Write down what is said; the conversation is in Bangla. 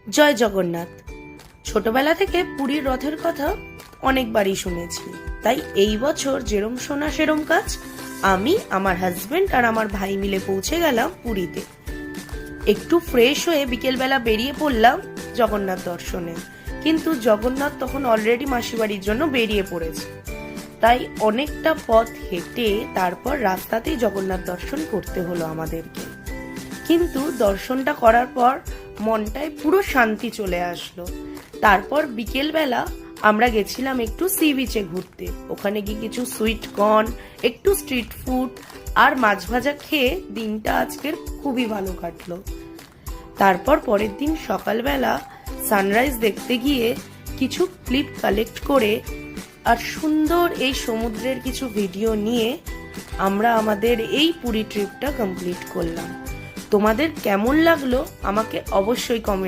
জয় জগন্নাথ। ছোটবেলা থেকে পুরীর রথের কথা অনেকবারই শুনেছি, তাই এই বছর যেরম শোনা সেরম কাজ। আমি, আমার হাজবেন্ড আর আমার ভাই মিলে পৌঁছে গেলাম পুরীতে। একটু ফ্রেশ হয়ে বিকেলবেলা বেরিয়ে পড়লাম জগন্নাথ দর্শনে, কিন্তু জগন্নাথ তখন অলরেডি মাসিবাড়ির জন্য বেরিয়ে পড়েছে, তাই অনেকটা পথ হেঁটে তারপর রাস্তাতেই জগন্নাথ দর্শন করতে হলো আমাদেরকে। কিন্তু দর্শনটা করার পর মনটায় পুরো শান্তি চলে আসলো। তারপর বিকেলবেলা আমরা গেছিলাম একটু সি বিচে ঘুরতে। ওখানে গিয়ে কিছু সুইট কর্ন, একটু স্ট্রিট ফুড আর মাছ ভাজা খেয়ে দিনটা আজকের খুবই ভালো কাটলো। তারপর পরের দিন সকালবেলা সানরাইজ দেখতে গিয়ে কিছু ক্লিপ কালেক্ট করে আর সুন্দর এই সমুদ্রের কিছু ভিডিও নিয়ে আমরা আমাদের এই পুরী ট্রিপটা কমপ্লিট করলাম। তোমাদের কেমন লাগলো আমাকে অবশ্যই কমেন্ট